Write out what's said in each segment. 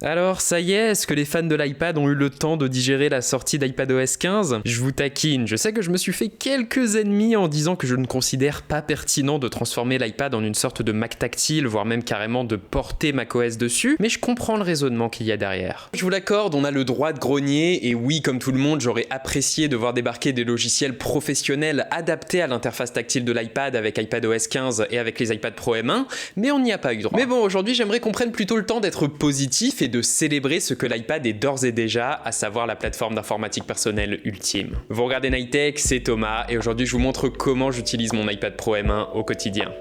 Alors ça y est, est-ce que les fans de l'iPad ont eu le temps de digérer la sortie d'iPadOS 15 ? Je vous taquine, je sais que je me suis fait quelques ennemis en disant que je ne considère pas pertinent de transformer l'iPad en une sorte de Mac tactile, voire même carrément de porter macOS dessus, mais je comprends le raisonnement qu'il y a derrière. Je vous l'accorde, on a le droit de grogner, et oui, comme tout le monde, j'aurais apprécié de voir débarquer des logiciels professionnels adaptés à l'interface tactile de l'iPad avec iPadOS 15 et avec les iPad Pro M1, mais on n'y a pas eu droit. Mais bon, aujourd'hui j'aimerais qu'on prenne plutôt le temps d'être positif et de célébrer ce que l'iPad est d'ores et déjà, à savoir la plateforme d'informatique personnelle ultime. Vous regardez Nightech, c'est Thomas, et aujourd'hui je vous montre comment j'utilise mon iPad Pro M1 au quotidien.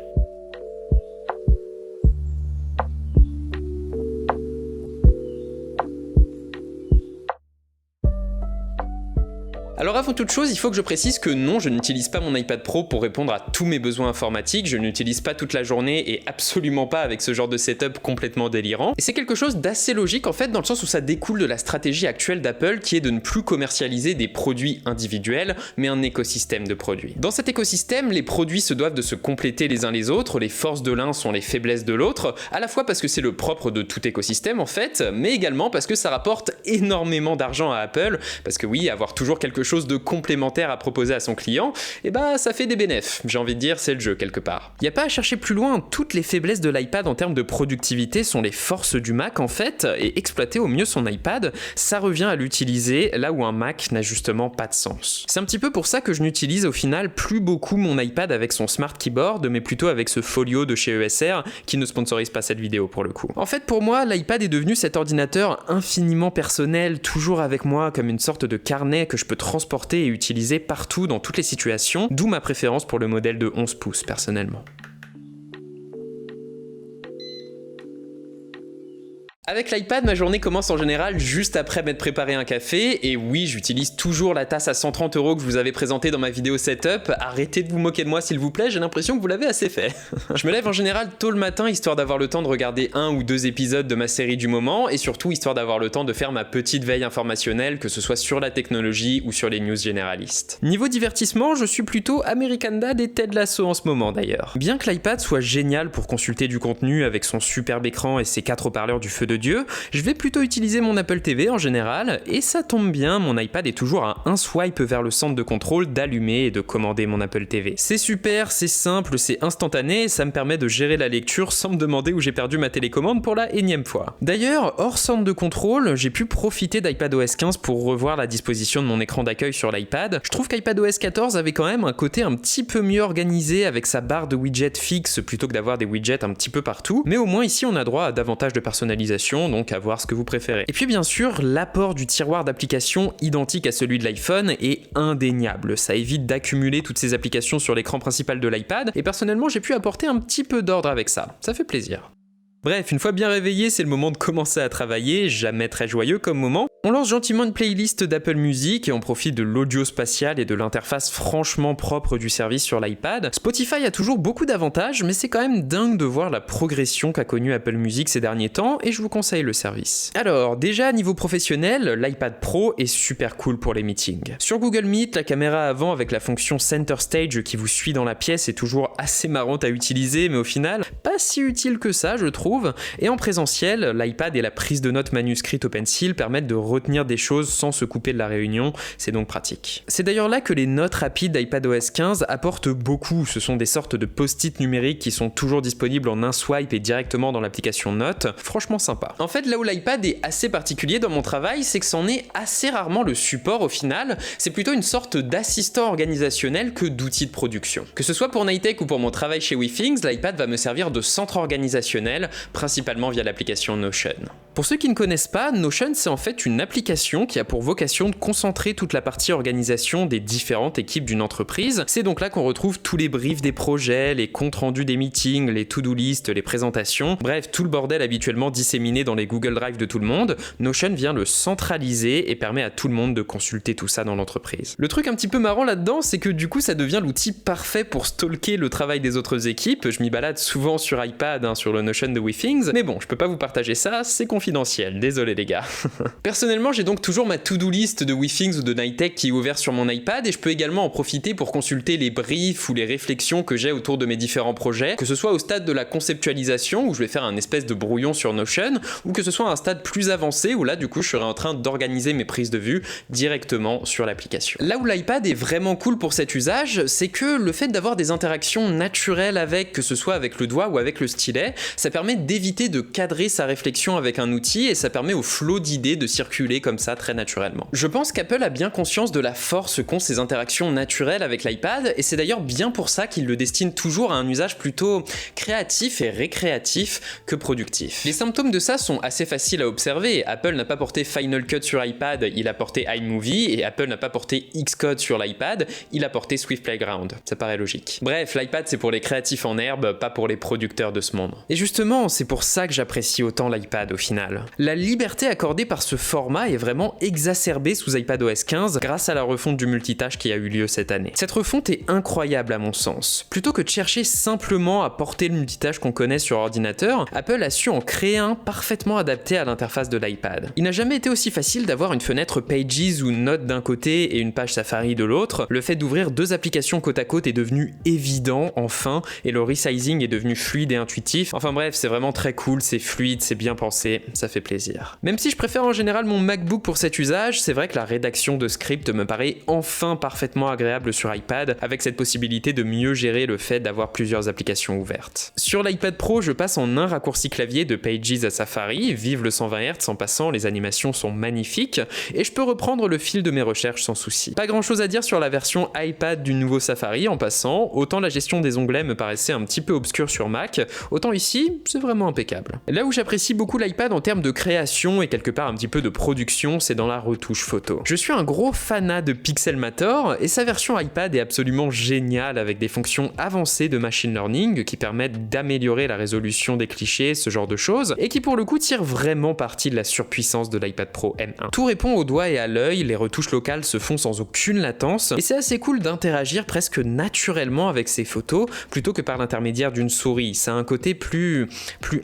Alors avant toute chose, il faut que je précise que non, je n'utilise pas mon iPad Pro pour répondre à tous mes besoins informatiques, je n'utilise pas toute la journée et absolument pas avec ce genre de setup complètement délirant. Et c'est quelque chose d'assez logique en fait, dans le sens où ça découle de la stratégie actuelle d'Apple qui est de ne plus commercialiser des produits individuels, mais un écosystème de produits. Dans cet écosystème, les produits se doivent de se compléter les uns les autres, les forces de l'un sont les faiblesses de l'autre, à la fois parce que c'est le propre de tout écosystème en fait, mais également parce que ça rapporte énormément d'argent à Apple, parce que oui, avoir toujours quelque chose de complémentaire à proposer à son client, et bah ça fait des bénéfices. J'ai envie de dire, c'est le jeu quelque part. Y a pas à chercher plus loin, toutes les faiblesses de l'iPad en termes de productivité sont les forces du Mac en fait, et exploiter au mieux son iPad, ça revient à l'utiliser là où un Mac n'a justement pas de sens. C'est un petit peu pour ça que je n'utilise au final plus beaucoup mon iPad avec son Smart Keyboard, mais plutôt avec ce Folio de chez ESR, qui ne sponsorise pas cette vidéo pour le coup. En fait pour moi, l'iPad est devenu cet ordinateur infiniment personnel, toujours avec moi comme une sorte de carnet que je peux transporter et utiliser partout dans toutes les situations, d'où ma préférence pour le modèle de 11 pouces personnellement. Avec l'iPad, ma journée commence en général juste après m'être préparé un café, et oui, j'utilise toujours la tasse à 130 € que je vous avais présentée dans ma vidéo setup. Arrêtez de vous moquer de moi s'il vous plaît, j'ai l'impression que vous l'avez assez fait. Je me lève en général tôt le matin, histoire d'avoir le temps de regarder 1 ou 2 épisodes de ma série du moment, et surtout histoire d'avoir le temps de faire ma petite veille informationnelle, que ce soit sur la technologie ou sur les news généralistes. Niveau divertissement, je suis plutôt American Dad et Ted Lasso en ce moment d'ailleurs. Bien que l'iPad soit génial pour consulter du contenu avec son superbe écran et ses 4 haut-parleurs du feu de Dieu, je vais plutôt utiliser mon Apple TV en général, et ça tombe bien, mon iPad est toujours à un swipe vers le centre de contrôle d'allumer et de commander mon Apple TV. C'est super, c'est simple, c'est instantané, et ça me permet de gérer la lecture sans me demander où j'ai perdu ma télécommande pour la énième fois. D'ailleurs, hors centre de contrôle, j'ai pu profiter d'iPadOS 15 pour revoir la disposition de mon écran d'accueil sur l'iPad. Je trouve qu'iPadOS 14 avait quand même un côté un petit peu mieux organisé avec sa barre de widgets fixe plutôt que d'avoir des widgets un petit peu partout, mais au moins ici on a droit à davantage de personnalisation, donc à voir ce que vous préférez. Et puis bien sûr, l'apport du tiroir d'applications identique à celui de l'iPhone est indéniable. Ça évite d'accumuler toutes ces applications sur l'écran principal de l'iPad, et personnellement j'ai pu apporter un petit peu d'ordre avec ça. Ça fait plaisir. Bref, une fois bien réveillé, c'est le moment de commencer à travailler, jamais très joyeux comme moment. On lance gentiment une playlist d'Apple Music et on profite de l'audio spatial et de l'interface franchement propre du service sur l'iPad. Spotify a toujours beaucoup d'avantages, mais c'est quand même dingue de voir la progression qu'a connue Apple Music ces derniers temps, et je vous conseille le service. Alors, déjà niveau professionnel, l'iPad Pro est super cool pour les meetings. Sur Google Meet, la caméra avant avec la fonction Center Stage qui vous suit dans la pièce est toujours assez marrante à utiliser, mais au final, pas si utile que ça, je trouve. Et en présentiel, l'iPad et la prise de notes manuscrite au pencil permettent de retenir des choses sans se couper de la réunion, c'est donc pratique. C'est d'ailleurs là que les notes rapides d'iPadOS 15 apportent beaucoup, ce sont des sortes de post-it numériques qui sont toujours disponibles en un swipe et directement dans l'application Notes, franchement sympa. En fait, là où l'iPad est assez particulier dans mon travail, c'est que c'en est assez rarement le support au final, c'est plutôt une sorte d'assistant organisationnel que d'outil de production. Que ce soit pour Nightech ou pour mon travail chez WeThings, l'iPad va me servir de centre organisationnel, principalement via l'application Notion. Pour ceux qui ne connaissent pas, Notion c'est en fait une application qui a pour vocation de concentrer toute la partie organisation des différentes équipes d'une entreprise. C'est donc là qu'on retrouve tous les briefs des projets, les comptes rendus des meetings, les to-do list, les présentations, bref tout le bordel habituellement disséminé dans les Google Drive de tout le monde. Notion vient le centraliser et permet à tout le monde de consulter tout ça dans l'entreprise. Le truc un petit peu marrant là-dedans, c'est que du coup ça devient l'outil parfait pour stalker le travail des autres équipes. Je m'y balade souvent sur iPad, sur le Notion de WeThings, mais bon, je peux pas vous partager ça, c'est confidentiel. confidentiel, désolé les gars. Personnellement, j'ai donc toujours ma to-do list de WeThings ou de Nighttech qui est ouverte sur mon iPad et je peux également en profiter pour consulter les briefs ou les réflexions que j'ai autour de mes différents projets, que ce soit au stade de la conceptualisation où je vais faire un espèce de brouillon sur Notion, ou que ce soit à un stade plus avancé où là du coup je serai en train d'organiser mes prises de vue directement sur l'application. Là où l'iPad est vraiment cool pour cet usage, c'est que le fait d'avoir des interactions naturelles avec, que ce soit avec le doigt ou avec le stylet, ça permet d'éviter de cadrer sa réflexion avec un outil et ça permet au flot d'idées de circuler comme ça très naturellement. Je pense qu'Apple a bien conscience de la force qu'ont ces interactions naturelles avec l'iPad et c'est d'ailleurs bien pour ça qu'il le destine toujours à un usage plutôt créatif et récréatif que productif. Les symptômes de ça sont assez faciles à observer. Apple n'a pas porté Final Cut sur iPad, il a porté iMovie, et Apple n'a pas porté Xcode sur l'iPad, il a porté Swift Playground. Ça paraît logique. Bref, l'iPad c'est pour les créatifs en herbe, pas pour les producteurs de ce monde. Et justement, c'est pour ça que j'apprécie autant l'iPad au final. La liberté accordée par ce format est vraiment exacerbée sous iPadOS 15 grâce à la refonte du multitâche qui a eu lieu cette année. Cette refonte est incroyable à mon sens. Plutôt que de chercher simplement à porter le multitâche qu'on connaît sur ordinateur, Apple a su en créer un parfaitement adapté à l'interface de l'iPad. Il n'a jamais été aussi facile d'avoir une fenêtre Pages ou Notes d'un côté et une page Safari de l'autre. Le fait d'ouvrir deux applications côte à côte est devenu évident enfin et le resizing est devenu fluide et intuitif. Enfin bref, c'est vraiment très cool, c'est fluide, c'est bien pensé, ça fait plaisir. Même si je préfère en général mon MacBook pour cet usage, c'est vrai que la rédaction de script me paraît enfin parfaitement agréable sur iPad avec cette possibilité de mieux gérer le fait d'avoir plusieurs applications ouvertes. Sur l'iPad Pro, je passe en un raccourci clavier de Pages à Safari, vive le 120 Hz en passant, les animations sont magnifiques et je peux reprendre le fil de mes recherches sans souci. Pas grand chose à dire sur la version iPad du nouveau Safari en passant, autant la gestion des onglets me paraissait un petit peu obscure sur Mac, autant ici, c'est vraiment impeccable. Là où j'apprécie beaucoup l'iPad en termes de création et quelque part un petit peu de production, c'est dans la retouche photo. Je suis un gros fanat de Pixelmator et sa version iPad est absolument géniale avec des fonctions avancées de machine learning qui permettent d'améliorer la résolution des clichés, ce genre de choses, et qui pour le coup tire vraiment parti de la surpuissance de l'iPad Pro M1. Tout répond au doigt et à l'œil, les retouches locales se font sans aucune latence, et c'est assez cool d'interagir presque naturellement avec ces photos, plutôt que par l'intermédiaire d'une souris. Ça a un côté plus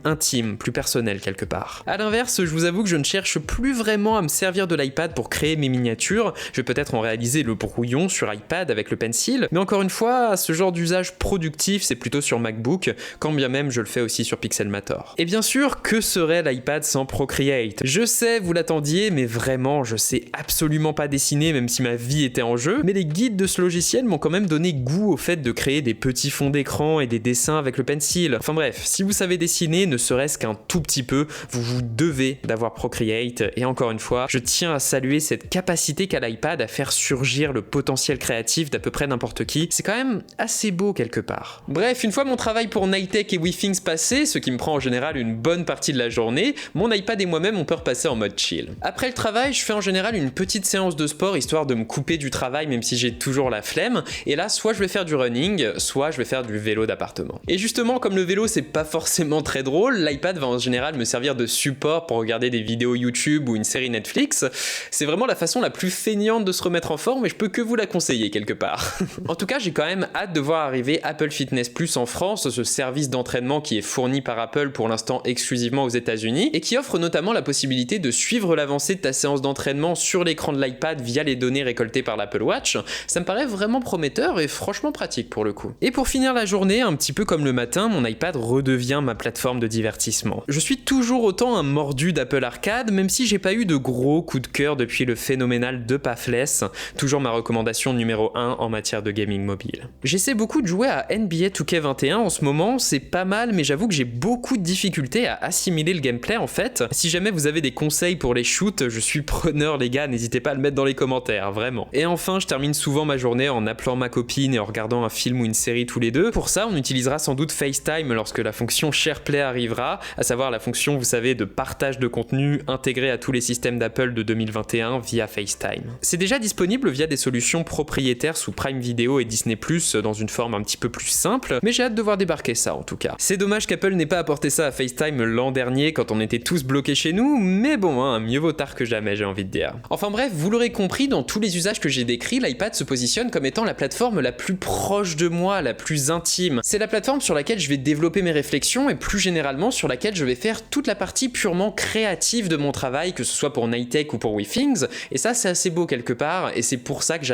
intime, plus personnel quelque part. A l'inverse, je vous avoue que je ne cherche plus vraiment à me servir de l'iPad pour créer mes miniatures, je vais peut-être en réaliser le brouillon sur iPad avec le pencil, mais encore une fois, ce genre d'usage productif, c'est plutôt sur MacBook, quand bien même je le fais aussi sur Pixelmator. Et bien sûr, que serait l'iPad sans Procreate? Je sais, vous l'attendiez, mais vraiment, je sais absolument pas dessiner, même si ma vie était en jeu, mais les guides de ce logiciel m'ont quand même donné goût au fait de créer des petits fonds d'écran et des dessins avec le pencil. Enfin bref, si vous savez dessiner, ne serait-ce qu'un tout petit peu, vous devez d'avoir Procreate, et encore une fois, je tiens à saluer cette capacité qu'a l'iPad à faire surgir le potentiel créatif d'à peu près n'importe qui. C'est quand même assez beau quelque part. Bref, une fois mon travail pour Nighttech et WeThings passé, ce qui me prend en général une bonne partie de la journée, mon iPad et moi-même on peut repasser en mode chill. Après le travail, je fais en général une petite séance de sport histoire de me couper du travail même si j'ai toujours la flemme, et là soit je vais faire du running, soit je vais faire du vélo d'appartement. Et justement, comme le vélo c'est pas forcément très drôle, l'iPad va en général me servir de support pour regarder des vidéos YouTube ou une série Netflix. C'est vraiment la façon la plus feignante de se remettre en forme et je peux que vous la conseiller quelque part. En tout cas, j'ai quand même hâte de voir arriver Apple Fitness Plus en France, ce service d'entraînement qui est fourni par Apple pour l'instant exclusivement aux États-Unis et qui offre notamment la possibilité de suivre l'avancée de ta séance d'entraînement sur l'écran de l'iPad via les données récoltées par l'Apple Watch. Ça me paraît vraiment prometteur et franchement pratique pour le coup. Et pour finir la journée, un petit peu comme le matin, mon iPad redevient ma plateforme de divertissement. Je suis toujours autant un mordu d'Apple Arcade, même si j'ai pas eu de gros coups de cœur depuis le phénoménal de Pathless, toujours ma recommandation numéro 1 en matière de gaming mobile. J'essaie beaucoup de jouer à NBA 2K21 en ce moment, c'est pas mal, mais j'avoue que j'ai beaucoup de difficultés à assimiler le gameplay en fait. Si jamais vous avez des conseils pour les shoots, je suis preneur les gars, n'hésitez pas à le mettre dans les commentaires, vraiment. Et enfin, je termine souvent ma journée en appelant ma copine et en regardant un film ou une série tous les deux. Pour ça, on utilisera sans doute FaceTime lorsque la fonction SharePlay arrivera, à savoir la fonction, vous savez, de partage de contenu intégrée à tous les systèmes d'Apple de 2021 via FaceTime. C'est déjà disponible via des solutions propriétaires sous Prime Video et Disney+, dans une forme un petit peu plus simple, mais j'ai hâte de voir débarquer ça en tout cas. C'est dommage qu'Apple n'ait pas apporté ça à FaceTime l'an dernier quand on était tous bloqués chez nous, mais bon, hein, mieux vaut tard que jamais, j'ai envie de dire. Enfin bref, vous l'aurez compris, dans tous les usages que j'ai décrits, l'iPad se positionne comme étant la plateforme la plus proche de moi, la plus intime. C'est la plateforme sur laquelle je vais développer mes réflexions et plus généralement sur laquelle je vais faire toute la partie partie purement créative de mon travail, que ce soit pour Nightech ou pour WeThings, et ça c'est assez beau quelque part, et c'est pour ça que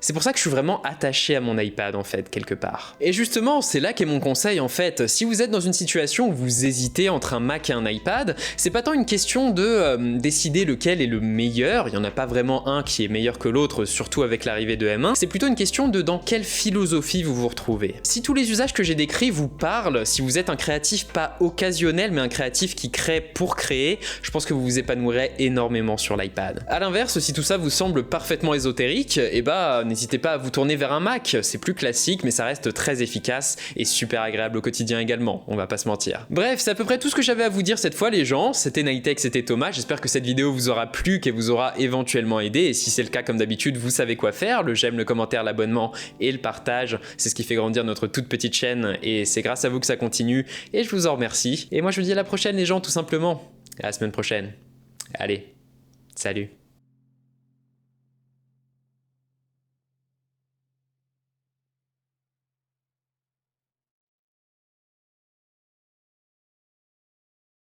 c'est pour ça que je suis vraiment attaché à mon iPad en fait, quelque part. Et justement, c'est là qu'est mon conseil en fait. Si vous êtes dans une situation où vous hésitez entre un Mac et un iPad, c'est pas tant une question de décider lequel est le meilleur, il y en a pas vraiment un qui est meilleur que l'autre, surtout avec l'arrivée de M1, c'est plutôt une question de dans quelle philosophie vous vous retrouvez. Si tous les usages que j'ai décrits vous parlent, si vous êtes un créatif pas occasionnel mais un créatif qui crée pour créer, je pense que vous vous épanouirez énormément sur l'iPad. A l'inverse, si tout ça vous semble parfaitement ésotérique, et bah n'hésitez pas à vous tourner vers un Mac, c'est plus classique mais ça reste très efficace et super agréable au quotidien également, on va pas se mentir. Bref, c'est à peu près tout ce que j'avais à vous dire cette fois les gens, c'était Nightech, c'était Thomas, j'espère que cette vidéo vous aura plu, qu'elle vous aura éventuellement aidé, et si c'est le cas comme d'habitude, vous savez quoi faire, le j'aime, le commentaire, l'abonnement et le partage, c'est ce qui fait grandir notre toute petite chaîne et c'est grâce à vous que ça continue et je vous en remercie. Et moi je vous dis à la prochaine les gens tout simplement, à la semaine prochaine. Allez, salut.